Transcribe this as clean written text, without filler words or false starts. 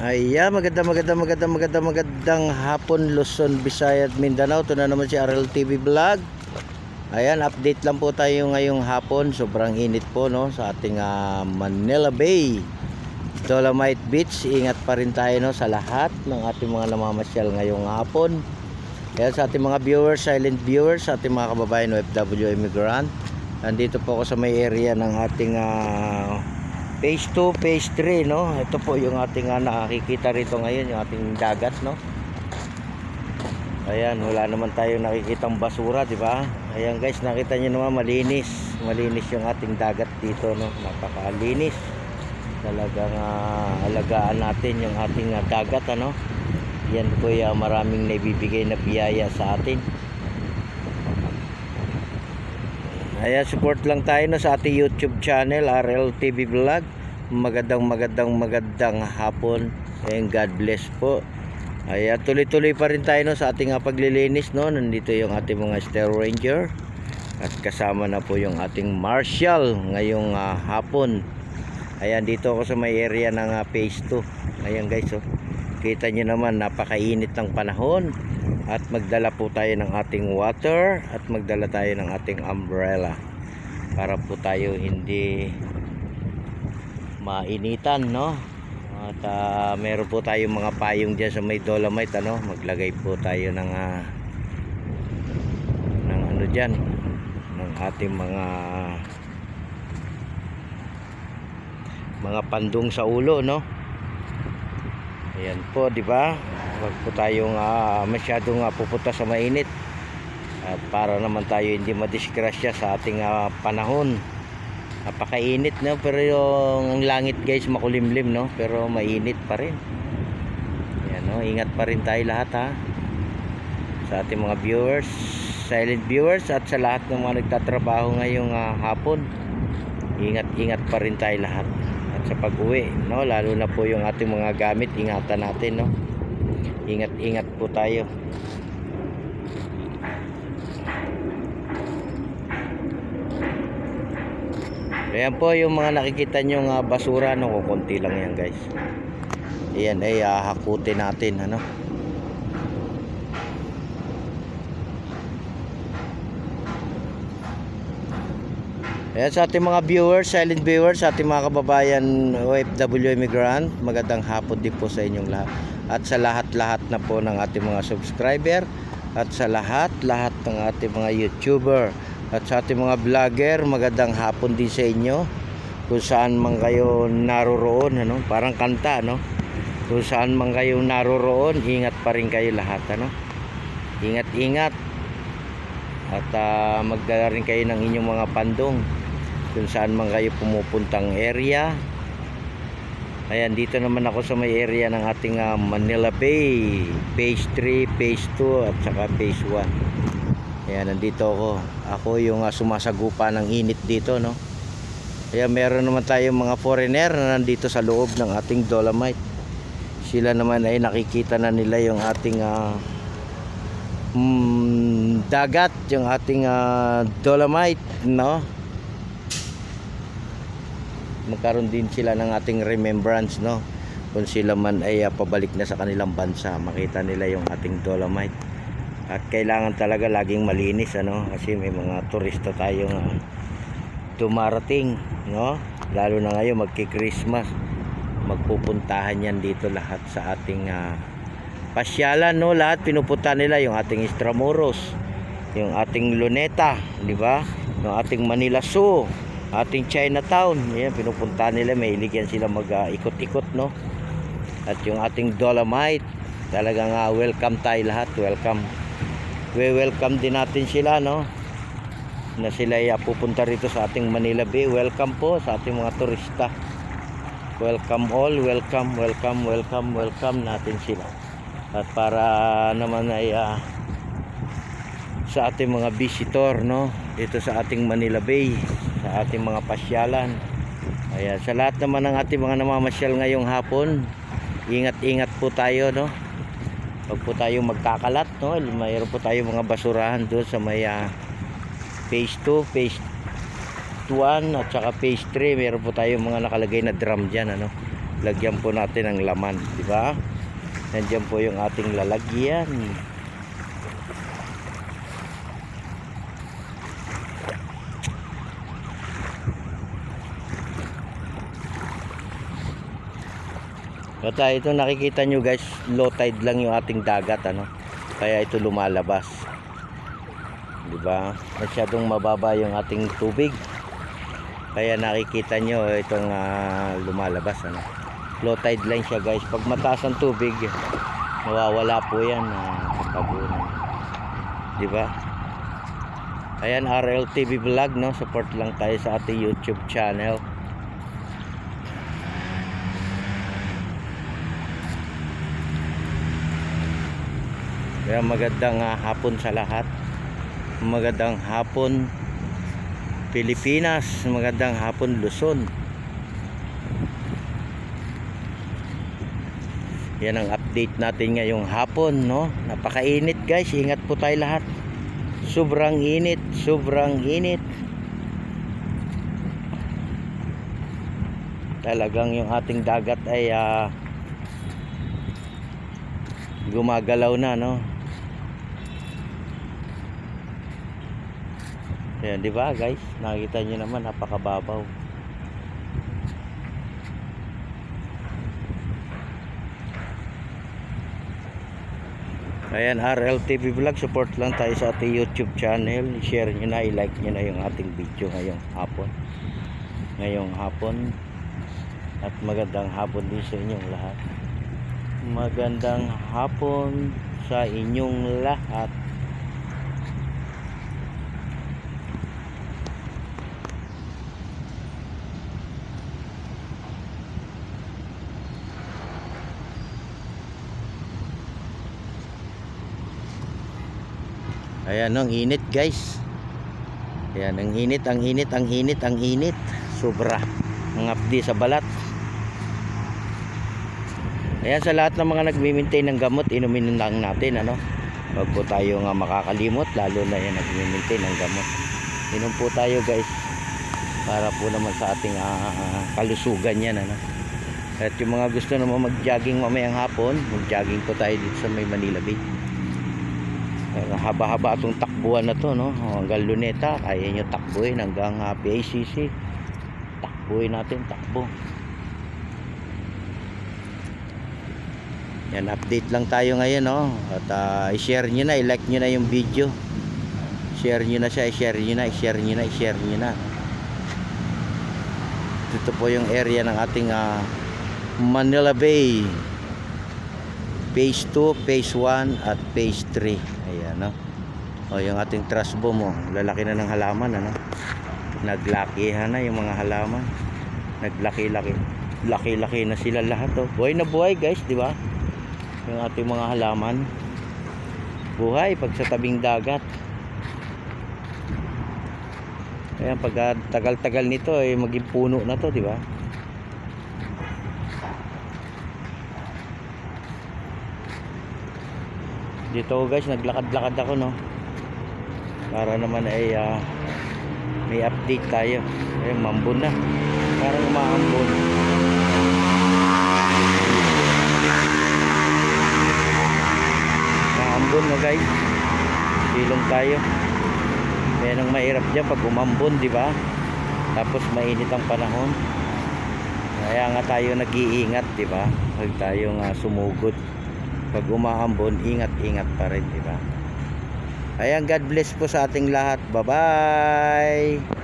Ayan, magandang hapon Luzon, Visayas, Mindanao. Ito na naman si RLTV Vlog. Ayan, update lang po tayo ngayong hapon. Sobrang init po no sa ating Manila Bay, Dolomite Beach. Ingat pa rin tayo no sa lahat ng ating mga namamasyal ngayong hapon. Ayan, sa ating mga viewers, silent viewers, sa ating mga kababayan OFW immigrant. Nandito po ako sa may area ng ating Phase 2, Phase 3 no. Ito po yung ating nakikita rito ngayon, yung ating dagat no. Ayan, wala naman tayong nakikitang basura, di ba? Ayan guys, nakita niyo naman malinis yung ating dagat dito no. Napakalinis. Talagang alagaan natin yung ating dagat ano. Yan po yung maraming naibibigay na biyaya sa atin. Ayan, support lang tayo no, sa ating YouTube channel RLTV Vlog. Magandang hapon and God bless po. Ayan, tuloy-tuloy pa rin tayo no, sa ating paglilinis no. Nandito yung ating mga Star Ranger at kasama na po yung ating Marshall ngayong hapon. Ayan, dito ako sa may area ng Phase 2. Ayan guys oh. Kita nyo naman, napakainit ng panahon. At magdala po tayo ng ating water at magdala tayo ng ating umbrella para po tayo hindi mainitan no. At meron po tayong mga payong dyan sa may Dolomite ano. Maglagay po tayo ng ano dyan, ng ating mga pandong sa ulo no. Ayan po, di ba? Huwag po tayong masyadong pupunta sa mainit. At para naman tayo hindi madisgrasya sa ating panahon. Napakainit no, pero yung ang langit guys makulimlim no, pero mainit pa rin. Ayan no, ingat pa rin tayo lahat ha. Sa ating mga viewers, silent viewers at sa lahat ng mga nagtatrabaho ngayong hapon. Ingat pa rin tayo lahat. At sa pag-uwi no, lalo na po yung ating mga gamit, ingatan natin no. Ingat po tayo. Ayan po yung mga nakikita nyo basura no, kukunti lang yan guys. Ayan ay hakutin natin ano. Ayan, sa ating mga viewers, silent viewers, sa ating mga kababayan OFW immigrant, magandang hapon din po sa inyong lahat. At sa lahat-lahat na po ng ating mga subscriber, at sa lahat-lahat ng ating mga YouTuber, at sa ating mga vlogger, magandang hapon din sa inyo. Kung saan man kayo naroroon, ano? Parang kanta, no? Kung saan man kayo naroroon, ingat pa rin kayo lahat, ano? Ingat. At magdala rin kayo ng inyong mga pandong kung saan man kayo pumupuntang area. Ayan, dito naman ako sa may area ng ating Manila Bay, Phase 3, Phase 2 at saka Phase 1. Ayan, nandito ako yung sumasagupa ng init dito no. Ayan, meron naman tayong mga foreigner na nandito sa loob ng ating Dolomite. Sila naman ay nakikita na nila yung ating dagat, yung ating Dolomite no. Magkaroon din sila ng ating remembrance no, kung sila man ay pabalik na sa kanilang bansa, makita nila yung ating Dolomite. At kailangan talaga laging malinis ano, kasi may mga turista tayong dumarating no, lalo na ngayon magki-Christmas, magpupuntahan yan dito lahat sa ating pasyalan no. Lahat pinupunta nila yung ating Intramuros, yung ating Luneta, di ba? Yung ating Manila Zoo, ating Chinatown. Yan, pinupunta nila, may iligyan sila mag-ikot-ikot no. At yung ating Dolomite, talagang welcome tayo lahat, welcome. Welcome din natin sila no, na sila ay pupunta rito sa ating Manila Bay. Welcome po sa ating mga turista. Welcome all, welcome natin sila. At para naman ay sa ating mga visitor no, dito sa ating Manila Bay, sa ating mga pasyalan. Ayan, sa lahat naman ng ating mga namamasyal ngayong hapon, ingat po tayo no. Huwag po tayong magkakalat no. Mayroon po tayong mga basurahan doon sa may Phase 2, Phase 1 at saka Phase 3. Meron po tayong mga nakalagay na drum dyan ano. lagyan po natin ng laman, di ba? Nandiyan po yung ating lalagyan. At ito nakikita nyo guys, low tide lang yung ating dagat, ano? Kaya ito lumalabas. Di ba? Masyadong mababa yung ating tubig. Kaya nakikita nyo itong lumalabas, ano? Low tide lang siya guys. Pag mataas ang tubig, nawawala po yan pagkabunan. Di ba? Ayan, RLTV vlog, no? Support lang tayo sa ating YouTube channel. Kaya magandang hapon sa lahat. Magandang hapon Pilipinas, magandang hapon Luzon. Yan ang update natin ngayong hapon, no? Napakainit guys, ingat po tayo lahat. Sobrang init, sobrang init. Talagang yung ating dagat ay gumagalaw na, no? Ayan, di ba guys? Nakita nyo naman, napakababaw. Ayan, RLTV vlog, support lang tayo sa ating YouTube channel. I-share nyo na, i-like nyo na yung ating video ngayong hapon. Ngayong hapon. At magandang hapon din sa inyong lahat. Magandang hapon sa inyong lahat. Ayan, ang init guys. Ayan, ang init, ang init, ang init, ang init. Sobra. Ang apdi sa balat. Ayan, sa lahat ng mga nagmi-maintain ng gamot, inumin lang natin, ano? Huwag po tayo makakalimot, lalo na yan nagmi-maintain ng gamot. Inom po tayo guys, para po naman sa ating kalusugan yan, ano? At yung mga gusto naman mag-jogging mamayang hapon, mag-jogging po tayo dito sa may Manila Bay. Haba-haba itong takbuhan na to, no? Hanggang Luneta, kaya nyo takbuhin hanggang PACC. Takbuhin natin, takbo. Yan, update lang tayo ngayon, no? At i-share nyo na, i-like nyo na yung video. Share nyo na siya, i-share nyo na, i-share nyo na, i-share nyo na. Ito po yung area ng ating Manila Bay. Phase 2, Phase 1 at Phase 3. Ayan, no? O, yung ating trust boom, oh. Lalaki na ng halaman, ano? Naglakihan na yung mga halaman. Naglaki-laki. Laki-laki na sila lahat, oh. Buhay na buhay, guys, di ba? Yung ating mga halaman. Buhay pag sa tabing dagat. Ayan, pag tagal-tagal nito, ay maging puno na to, di ba? Dito guys, naglakad-lakad ako, no? Para naman ay may update tayo. Ay, mambon na. Parang umaambon. Umaambon na guys. Silong tayo. Yan ang mahirap dyan pag umambon, di ba? Tapos mainit ang panahon. Kaya nga tayo nag-iingat, di ba? Huwag tayong sumugod. Pag umaambon, ingat-ingat pa rin, di ba? Ayan, God bless po sa ating lahat. Bye-bye!